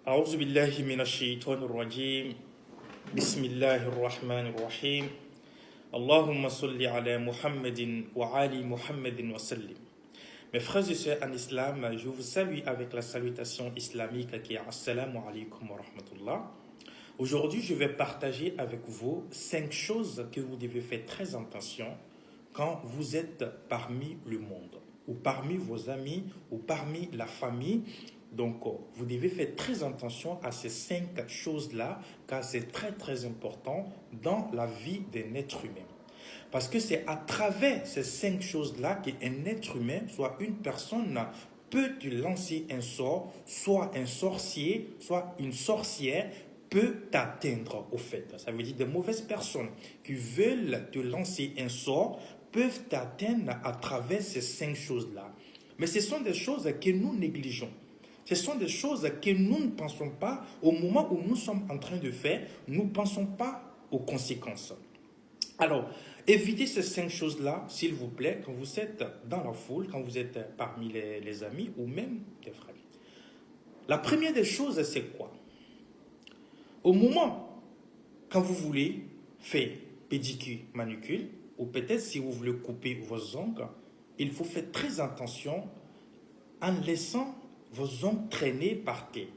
أعوذ بالله من الشيطان الرجيم بسم الله الرحمن الرحيم اللهم صل على محمد وعلى محمد وسلم. Mes frères et sœurs en islam, je vous salue avec la salutation islamique qui est Assalamu alaikum wa rahmatullah. Aujourd'hui, je vais partager avec vous 5 choses que vous devez faire très attention quand vous êtes parmi le monde, ou parmi vos amis, ou parmi la famille. Donc, vous devez faire très attention à ces 5 choses-là, car c'est très très important dans la vie d'un être humain. Parce que c'est à travers ces 5 choses-là qu'un être humain, soit une personne, peut te lancer un sort, soit un sorcier, soit une sorcière, peut t'atteindre au fait. Ça veut dire des mauvaises personnes qui veulent te lancer un sort peuvent t'atteindre à travers ces 5 choses-là. Mais ce sont des choses que nous négligeons. Ce sont des choses que nous ne pensons pas au moment où nous sommes en train de faire, nous ne pensons pas aux conséquences. Alors, évitez ces 5 choses-là, s'il vous plaît, quand vous êtes dans la foule, quand vous êtes parmi les amis ou même des frères. La première des choses, c'est quoi? Au moment, quand vous voulez faire pédicure, manucure, ou peut-être si vous voulez couper vos ongles, il faut faire très attention en laissant vos ongles traîner par terre,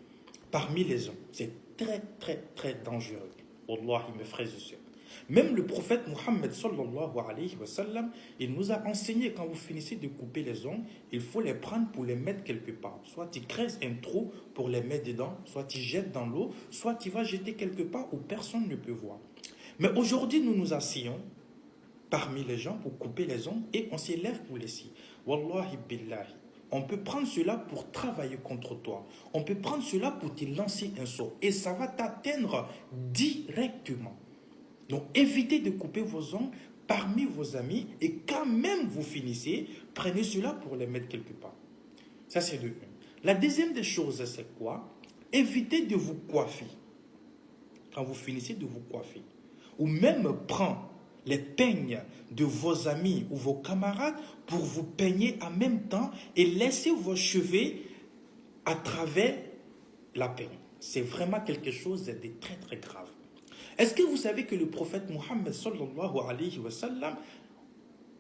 parmi les ongles. C'est très, très, très dangereux. Wallahi, mes frères et sœurs. Même le prophète Mohammed sallallahu alayhi wa sallam, il nous a enseigné quand vous finissez de couper les ongles, il faut les prendre pour les mettre quelque part. Soit tu creuses un trou pour les mettre dedans, soit tu jettes dans l'eau, soit tu vas jeter quelque part où personne ne peut voir. Mais aujourd'hui, nous nous asseyons parmi les gens pour couper les ongles et on s'élève pour les scies. Wallahi billahi. On peut prendre cela pour travailler contre toi. On peut prendre cela pour te lancer un sort. Et ça va t'atteindre directement. Donc, évitez de couper vos ongles parmi vos amis. Et quand même vous finissez, prenez cela pour les mettre quelque part. Ça, c'est de 1. La deuxième des choses, c'est quoi? Évitez de vous coiffer. Quand vous finissez de vous coiffer. Ou même prendre les peignes de vos amis ou vos camarades pour vous peigner en même temps et laisser vos cheveux à travers la peigne. C'est vraiment quelque chose de très très grave. Est-ce que vous savez que le prophète Mohammed sallallahu alayhi wa sallam,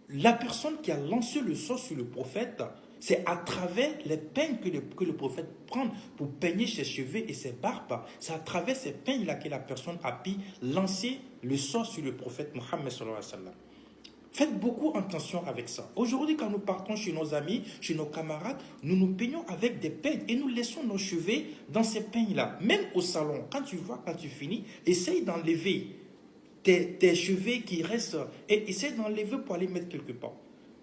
la personne qui a lancé le sort sur le prophète, c'est à travers les peignes que le prophète prend pour peigner ses cheveux et ses barbes. C'est à travers ces peignes-là que la personne a pu lancer le sort sur le prophète Mohammed sallallahu alayhi wa sallam. Faites beaucoup attention avec ça. Aujourd'hui, quand nous partons chez nos amis, chez nos camarades, nous nous peignons avec des peignes et nous laissons nos cheveux dans ces peignes-là. Même au salon, quand tu finis, essaye d'enlever tes cheveux qui restent et essaye d'enlever pour aller mettre quelque part.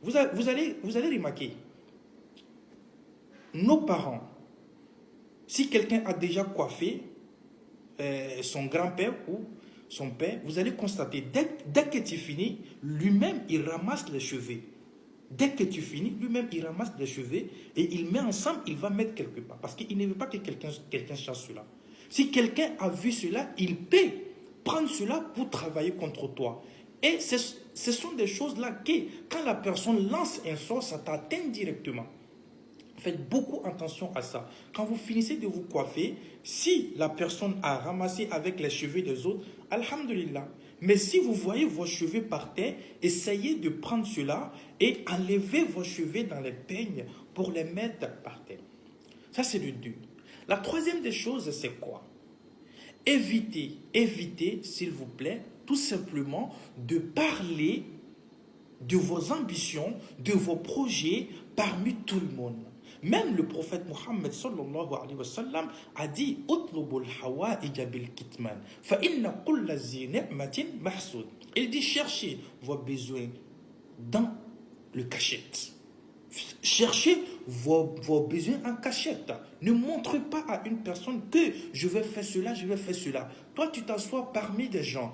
Vous allez remarquer, nos parents, si quelqu'un a déjà coiffé son grand-père ou son père, vous allez constater, dès que tu finis, lui-même, il ramasse les cheveux. Dès que tu finis, lui-même, il ramasse les cheveux et il met ensemble, il va mettre quelque part. Parce qu'il ne veut pas que quelqu'un chasse cela. Si quelqu'un a vu cela, il peut prendre cela pour travailler contre toi. Et ce sont des choses-là que, quand la personne lance un sort, ça t'atteint directement. Faites beaucoup attention à ça. Quand vous finissez de vous coiffer, si la personne a ramassé avec les cheveux des autres, alhamdulillah. Mais si vous voyez vos cheveux par terre, essayez de prendre cela et enlevez vos cheveux dans les peignes pour les mettre par terre. Ça, c'est le 2. La troisième des choses, c'est quoi? Évitez, s'il vous plaît, tout simplement de parler de vos ambitions, de vos projets parmi tout le monde. Même le prophète Mohammed sallallahu alayhi wa sallam a dit Utlubul hawa'ija bil kitman fa inna kulla zi ni'matin mahsud. Il dit cherchez vos besoins dans le cachette. Cherchez vos besoins en cachette. Ne montre pas à une personne que je vais faire cela, je vais faire cela. Toi, tu t'assois parmi des gens,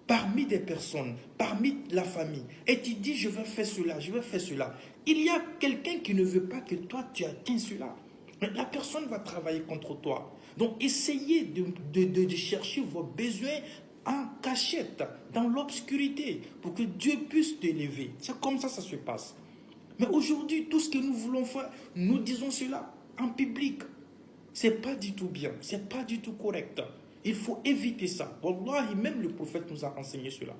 parmi des personnes, parmi la famille, et tu dis je vais faire cela, je vais faire cela. Il y a quelqu'un qui ne veut pas que toi tu atteignes cela. Mais la personne va travailler contre toi. Donc essayez de chercher vos besoins en cachette, dans l'obscurité, pour que Dieu puisse t'élever. C'est comme ça se passe. Mais aujourd'hui, tout ce que nous voulons faire, nous disons cela en public. c'est pas du tout bien, c'est pas du tout correct. Il faut éviter ça. Wallahi, même le prophète nous a enseigné cela.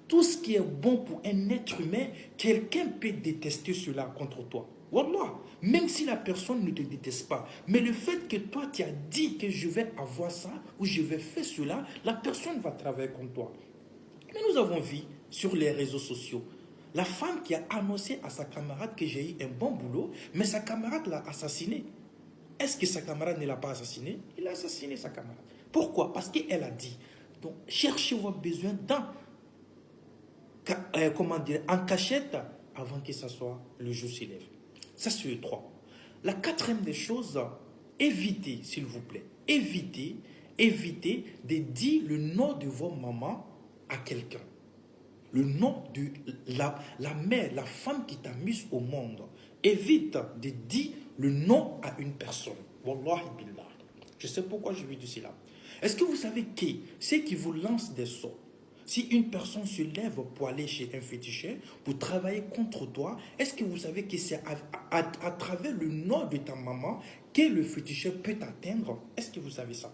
Tout ce qui est bon pour un être humain, quelqu'un peut détester cela contre toi. Wallah, même si la personne ne te déteste pas, mais le fait que toi tu as dit que je vais avoir ça ou je vais faire cela, la personne va travailler contre toi. Mais nous avons vu sur les réseaux sociaux la femme qui a annoncé à sa camarade que j'ai eu un bon boulot, mais sa camarade l'a assassiné. Est-ce que sa camarade ne l'a pas assassiné? Il a assassiné sa camarade. Pourquoi? Parce qu'elle a dit. Donc, cherchez vos besoins en cachette avant que ça soit le jour s'élève. Ça, c'est le 3. La quatrième des choses, évitez, s'il vous plaît, évitez de dire le nom de vos mamans à quelqu'un. Le nom de la mère, la femme qui t'a mise au monde. Évite de dire le nom à une personne. Wallahi billah. Je sais pourquoi je lui dis cela. Est-ce que vous savez qui c'est qui vous lance des sorts? Si une personne se lève pour aller chez un féticheur, pour travailler contre toi, est-ce que vous savez que c'est à travers le nom de ta maman que le féticheur peut t'atteindre? Est-ce que vous savez ça?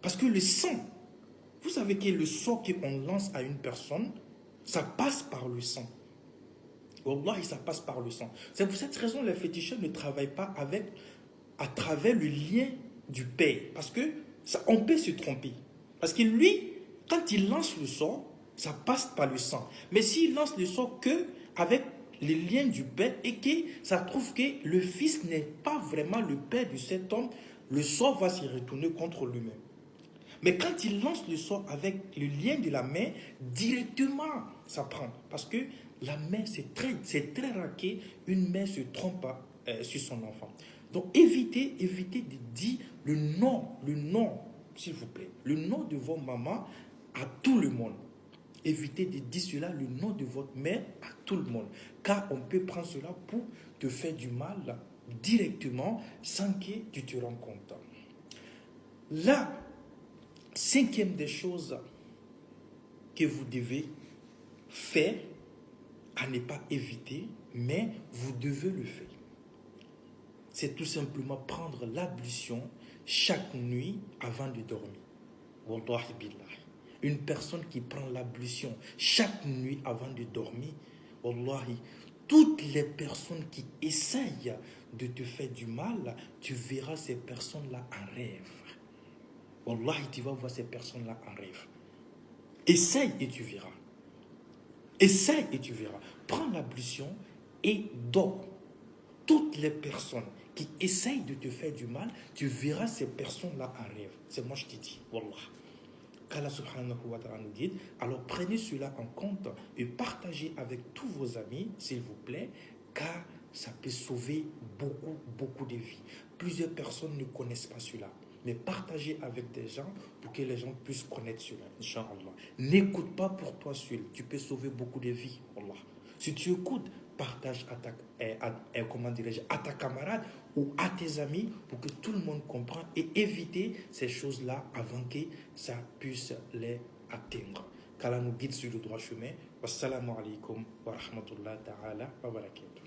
Parce que le sang, vous savez que le sort qu'on lance à une personne, ça passe par le sang. Wallahi, ça passe par le sang. C'est pour cette raison que les féticheurs ne travaillent pas à travers le lien du père. Parce que on peut se tromper. Parce que lui, quand il lance le sort, ça passe par le sang. Mais s'il lance le sort que avec les liens du père et que ça trouve que le fils n'est pas vraiment le père de cet homme, le sort va se retourner contre lui-même. Mais quand il lance le sort avec le lien de la mère, directement ça prend. Parce que la mère, c'est très rare qu'une mère se trompe sur son enfant. Donc évitez de dire le nom, s'il vous plaît, le nom de votre maman à tout le monde. Évitez de dire cela, le nom de votre mère à tout le monde. Car on peut prendre cela pour te faire du mal directement sans que tu te rendes compte. La cinquième des choses que vous devez faire, à ne pas éviter, mais vous devez le faire. C'est tout simplement prendre l'ablution chaque nuit avant de dormir. Wallahi billah. Une personne qui prend l'ablution chaque nuit avant de dormir, wallahi, toutes les personnes qui essayent de te faire du mal, tu verras ces personnes-là en rêve. Wallahi, tu vas voir ces personnes-là en rêve. Essaye et tu verras. Essaye et tu verras. Prends l'ablution et dors. Toutes les personnes qui essayent de te faire du mal, tu verras ces personnes-là en rêve. C'est moi je te dis, wallah. Qu'Allah subhanahu wa ta'ala nous guide. Alors prenez cela en compte et partagez avec tous vos amis, s'il vous plaît, car ça peut sauver beaucoup de vies. Plusieurs personnes ne connaissent pas cela. Mais partagez avec des gens pour que les gens puissent connaître cela, Inch'Allah. N'écoute pas pour toi seul. Tu peux sauver beaucoup de vies, Allah. Si tu écoutes, partage à ta camarade ou à tes amis pour que tout le monde comprenne et éviter ces choses-là avant que ça puisse les atteindre. Qu'Allah nous guide sur le droit chemin. Wassalamu alaikum wa rahmatullahi ta'ala wa barakatuh.